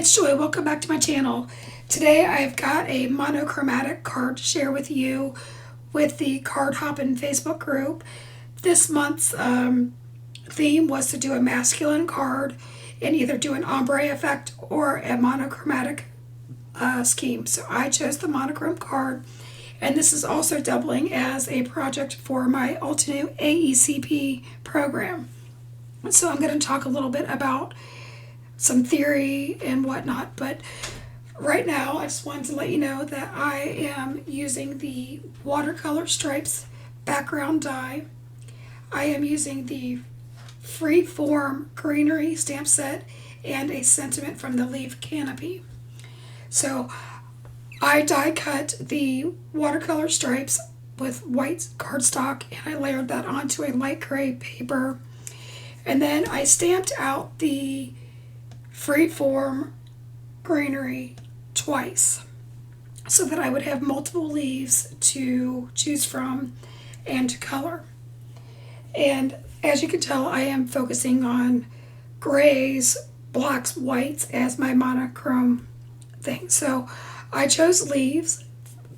it's Joy. Welcome back to my channel. Today I've got a monochromatic card to share with you with the Card Hoppin Facebook group. This month's theme was to do a masculine card and either do an ombre effect or a monochromatic scheme. So I chose the monochrome card, and this is also doubling as a project for my Altenew AECP program. So I'm going to talk a little bit about some theory and whatnot, but right now I just wanted to let you know that I am using the watercolor stripes background die. I am using the Freeform greenery stamp set and a sentiment from the leaf canopy. So I die cut the watercolor stripes with white cardstock, and I layered that onto a light gray paper, and then I stamped out the Freeform greenery twice so that I would have multiple leaves to choose from and to color. And as you can tell, I am focusing on grays, blacks, whites as my monochrome thing. So I chose leaves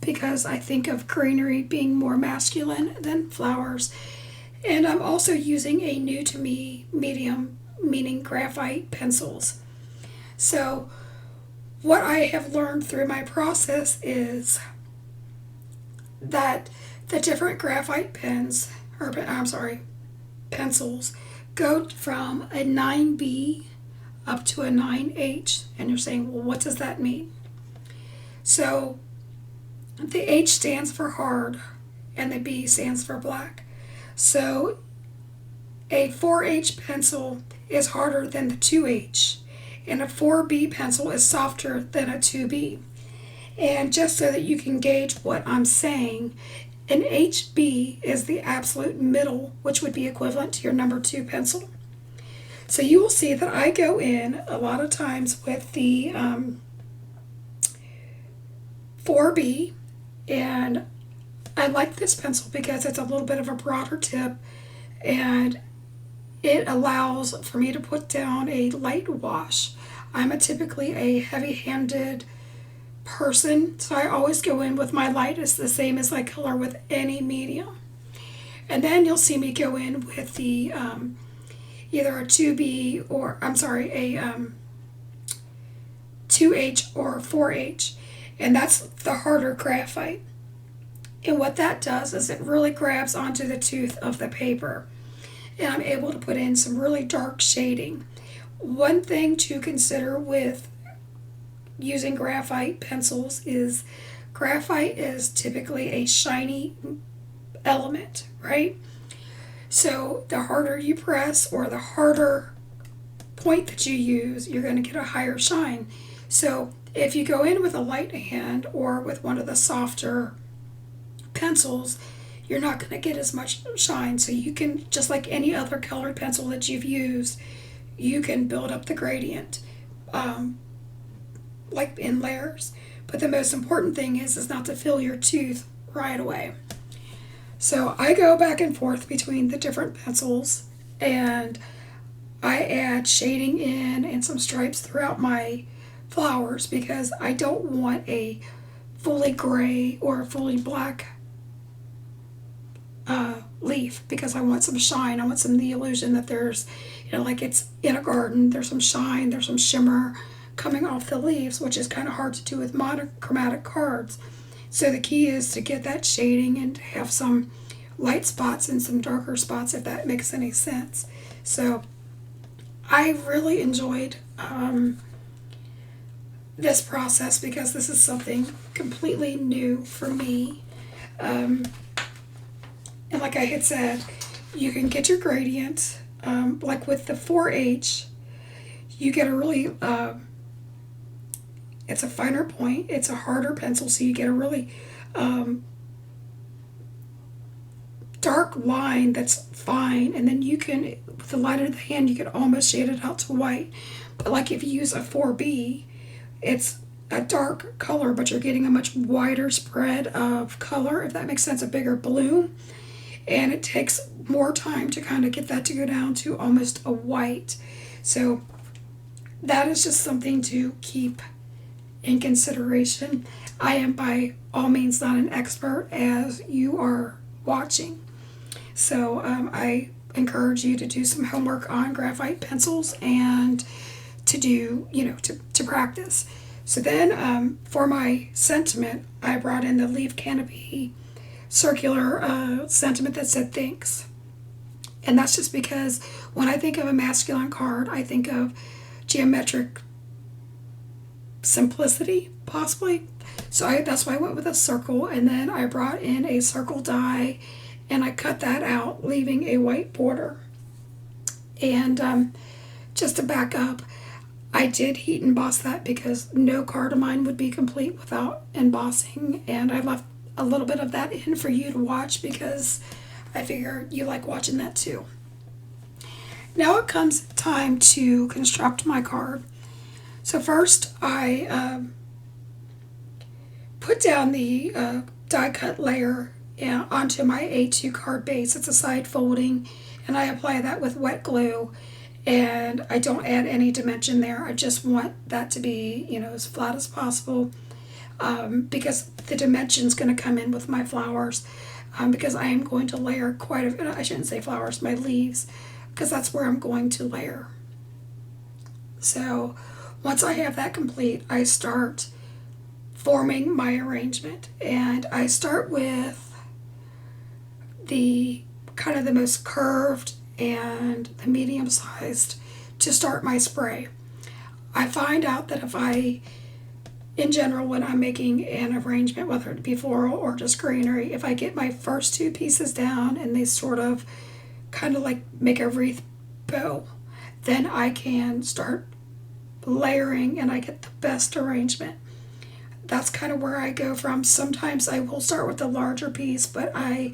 because I think of greenery being more masculine than flowers. And I'm also using a new to me medium, meaning graphite pencils. So what I have learned through my process is that the different graphite pencils go from a 9B up to a 9H. And you're saying, well, what does that mean? So the H stands for hard and the B stands for black. So a 4H pencil is harder than the 2H, and a 4B pencil is softer than a 2B. And just so that you can gauge what I'm saying, an HB is the absolute middle, which would be equivalent to your number 2 pencil. So you will see that I go in a lot of times with the 4B, and I like this pencil because it's a little bit of a broader tip, and it allows for me to put down a light wash. I'm typically a heavy-handed person, so I always go in with my light is the same as I color with any medium. And then you'll see me go in with the either a 2B or, a 2H or 4H, and that's the harder graphite. And what that does is it really grabs onto the tooth of the paper, and I'm able to put in some really dark shading. One thing to consider with using graphite pencils is graphite is typically a shiny element, right? So the harder you press or the harder point that you use, you're going to get a higher shine. So if you go in with a light hand or with one of the softer pencils, you're not going to get as much shine. So you can, just like any other colored pencil that you've used, you can build up the gradient like in layers. But the most important thing is not to fill your tooth right away. So I go back and forth between the different pencils, and I add shading in and some stripes throughout my flowers because I don't want a fully gray or a fully black leaf, because I want some shine. I want the illusion that there's, like it's in a garden, there's some shine, there's some shimmer coming off the leaves, which is kind of hard to do with monochromatic cards. So the key is to get that shading and to have some light spots and some darker spots, if that makes any sense. So I really enjoyed this process because this is something completely new for me. And like I had said, you can get your gradient. Like with the 4H, you get a really, it's a finer point, it's a harder pencil, so you get a really dark line that's fine, and then you can, with the light of the hand, you can almost shade it out to white. But like if you use a 4B, it's a dark color, but you're getting a much wider spread of color, if that makes sense, a bigger bloom. And it takes more time to kind of get that to go down to almost a white. So that is just something to keep in consideration. I am by all means not an expert as you are watching. So I encourage you to do some homework on graphite pencils and to do, to practice. So then for my sentiment, I brought in the leaf canopy circular sentiment that said thanks. And that's just because when I think of a masculine card, I think of geometric simplicity, possibly. So that's why I went with a circle, and then I brought in a circle die and I cut that out, leaving a white border. And just to back up, I did heat emboss that because no card of mine would be complete without embossing, and I left a little bit of that in for you to watch because I figure you like watching that too. Now it comes time to construct my card. So first I put down the die cut layer onto my A2 card base. It's a side folding, and I apply that with wet glue, and I don't add any dimension there. I just want that to be, as flat as possible, because the dimension's going to come in with my flowers, because I am going to layer I shouldn't say flowers, my leaves, because that's where I'm going to layer. So once I have that complete, I start forming my arrangement, and I start with the kind of the most curved and the medium sized to start my spray. I find out that in general, when I'm making an arrangement, whether it be floral or just greenery, if I get my first two pieces down and they sort of kind of like make a wreath bow, then I can start layering and I get the best arrangement. That's kind of where I go from. Sometimes I will start with the larger piece, but I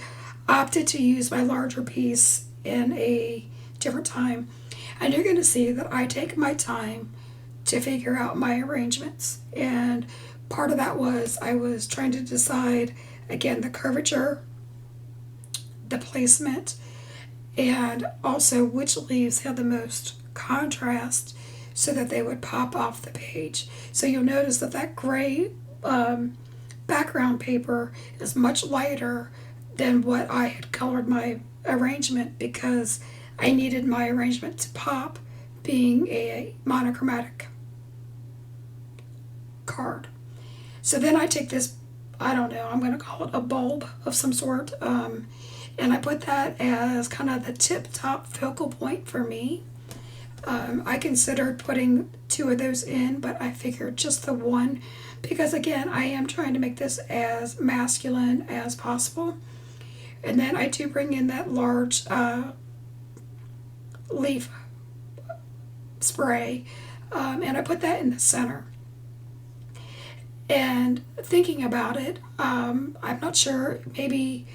opted to use my larger piece in a different time. And you're going to see that I take my time to figure out my arrangements. And part of that was I was trying to decide, again, the curvature, the placement, and also which leaves had the most contrast so that they would pop off the page. So you'll notice that gray background paper is much lighter than what I had colored my arrangement because I needed my arrangement to pop, being a monochromatic card. So then I take this, I don't know, I'm going to call it a bulb of some sort, and I put that as kind of the tip-top focal point for me. I considered putting two of those in, but I figured just the one because, again, I am trying to make this as masculine as possible. And then I do bring in that large leaf spray, and I put that in the center. And thinking about it, I'm not sure, maybe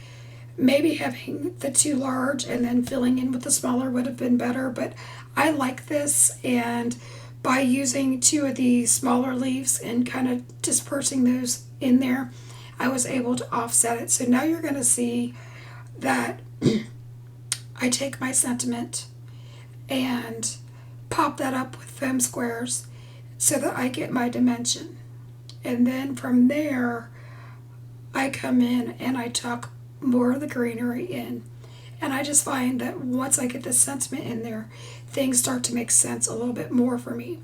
having the two large and then filling in with the smaller would have been better, but I like this, and by using two of the smaller leaves and kind of dispersing those in there, I was able to offset it. So now you're going to see that I take my sentiment and pop that up with foam squares so that I get my dimension. And then from there, I come in and I tuck more of the greenery in. And I just find that once I get the sentiment in there, things start to make sense a little bit more for me.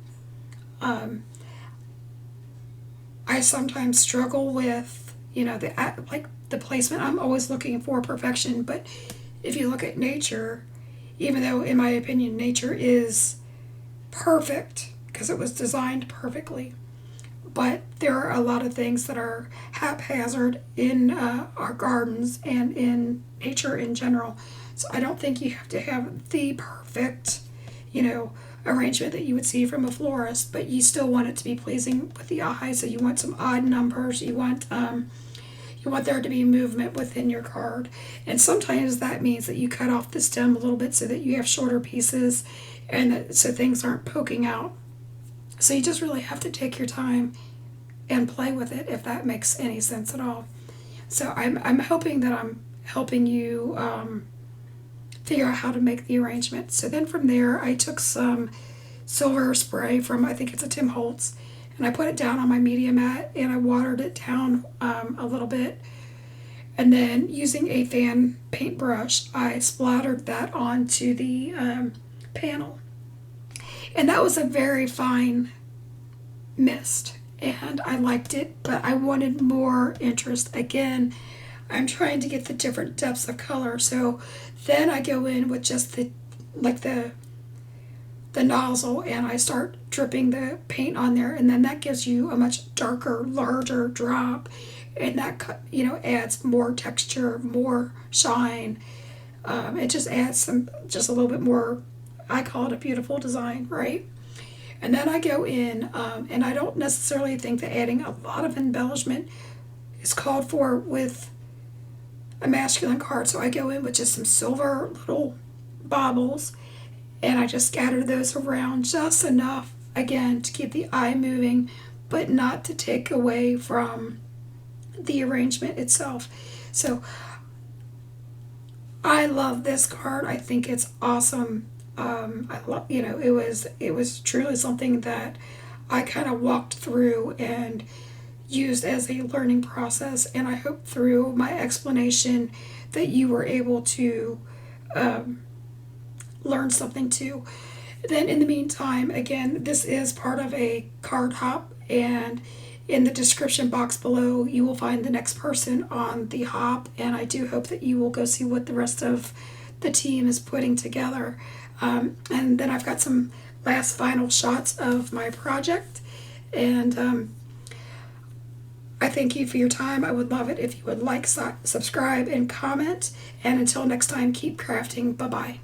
I sometimes struggle with, the placement. I'm always looking for perfection, but if you look at nature, even though in my opinion nature is perfect because it was designed perfectly, but there are a lot of things that are haphazard in our gardens and in nature in general. So I don't think you have to have the perfect, arrangement that you would see from a florist, but you still want it to be pleasing with the eye. So you want some odd numbers. You want there to be movement within your card. And sometimes that means that you cut off the stem a little bit so that you have shorter pieces and so things aren't poking out. So you just really have to take your time and play with it, if that makes any sense at all. So I'm hoping that I'm helping you figure out how to make the arrangement. So then from there, I took some silver spray from, I think it's a Tim Holtz, and I put it down on my media mat and I watered it down a little bit. And then using a fan paintbrush, I splattered that onto the panel. And that was a very fine mist, and I liked it, but I wanted more interest. Again, I'm trying to get the different depths of color. So then I go in with just the nozzle and I start dripping the paint on there, and then that gives you a much darker, larger drop, and that adds more texture, more shine. It just adds just a little bit more. I call it a beautiful design, right? And then I go in, and I don't necessarily think that adding a lot of embellishment is called for with a masculine card. So I go in with just some silver little baubles, and I just scatter those around just enough, again, to keep the eye moving, but not to take away from the arrangement itself. So I love this card. I think it's awesome. I love, it was truly something that I kind of walked through and used as a learning process, and I hope through my explanation that you were able to learn something too. Then in the meantime, again, this is part of a card hop, and in the description box below you will find the next person on the hop, and I do hope that you will go see what the rest of the team is putting together. And then I've got some last final shots of my project, and I thank you for your time. I would love it if you would like, subscribe, and comment. And until next time, keep crafting. Bye-bye.